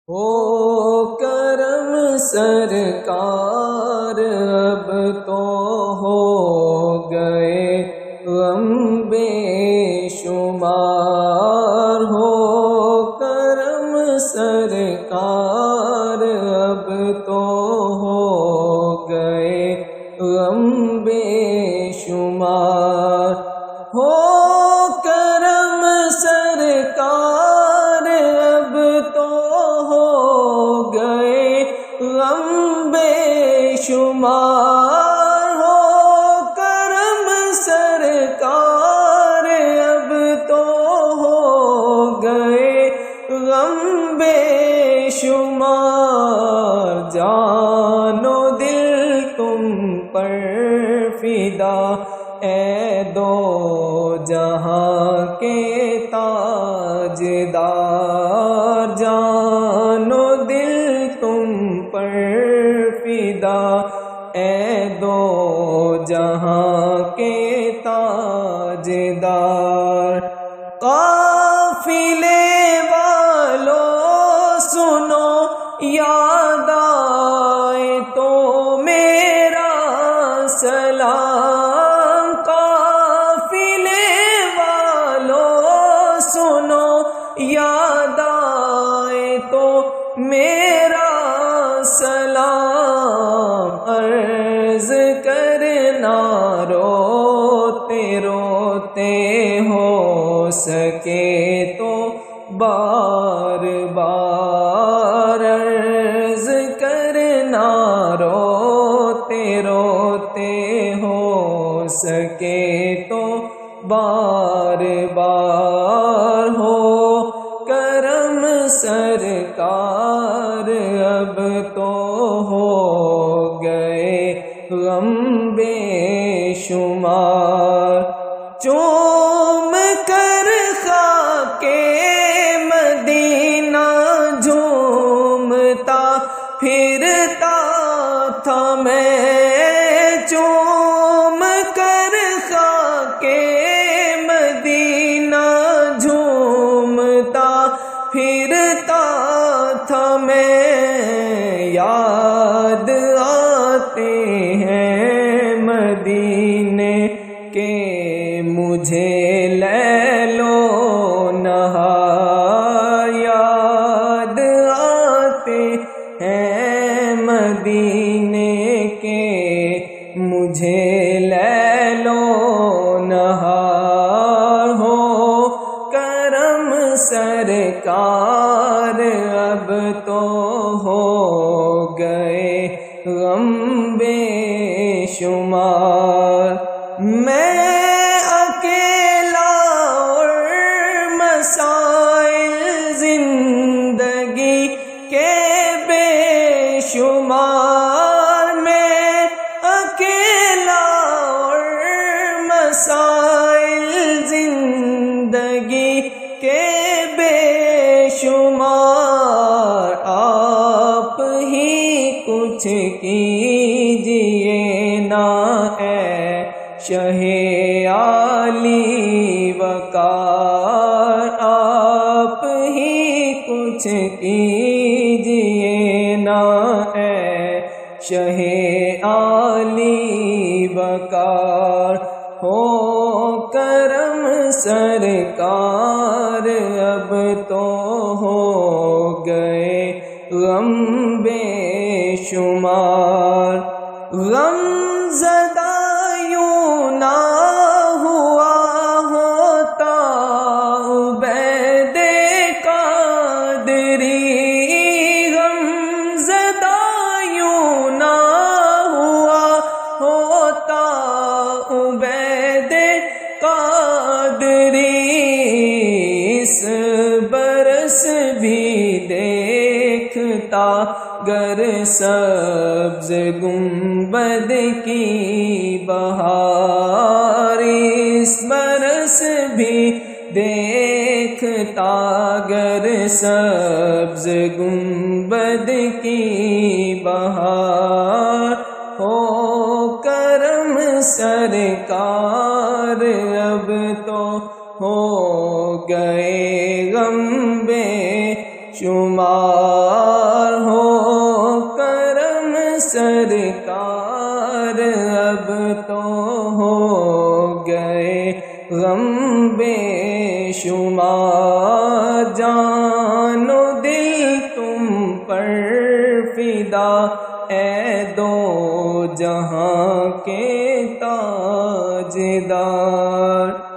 ہو کرم سرکار اب تو ہو گئے غم بے شمار، ہو کرم سرکار اب تو ہو گئے غم بے شمار، ہو کرم سرکار اب تو ہو گئے غم بے شمار، ہو کرم سرکار اب تو ہو گئے غم بے شمار، جان و دل تم پر فدا اے دو جہاں کے تاجدار، جان و دل تم پر فدا اے دو جہاں کے تاجدار، قافلے والوں سنو یاد آئے تو میرا سلام، قافلے والوں سنو یاد آئے تو میرا سلام، عرض کرنا روتے روتے ہو سکے تو بار بار، عرض کرنا روتے روتے ہو سکے تو بار بار، ہو کرم سرکار اب تو ہو گئے غم بے شمار، چوم کر خاکے مدینہ جھومتا پھرتا تھا میں، چوم کر خاکے مدینہ جھومتا پھرتا تھا میں، یاد آتے ہیں مدینے کے مجھے لیلو نہار، یاد آتے ہیں مدینے کے مجھے لیلو نہار، ہو کرم سرکار اب تو ہو گئے غم بے شمار، میں اکیلا اور مسائل زندگی کے بے شمار، میں اکیلا اور مسائل زندگی کے بے شمار، آپ ہی کچھ کیجئے نا اے شہ عالی وقار، آپ ہی کچھ کیجئے نا اے شہ عالی وقار، ہو کرم سرکار اب تو ہو گئے غم بے شمار، غم زدہ یوں نہ ہوا ہوتا عبید قادری، غم زدہ یوں نہ ہوا ہوتا عبید قادری، اس برس بھی دیکھتا گر سبز گنبد کی بہار، اس برس بھی دیکھتا گر سبز گنبد کی بہار، ہو کرم سرکار اب تو ہو گئے غم بے شمار۔ تو ہو گئے غم بے شمار، جان و دل تم پر فدا اے دو جہاں کے تاجدار۔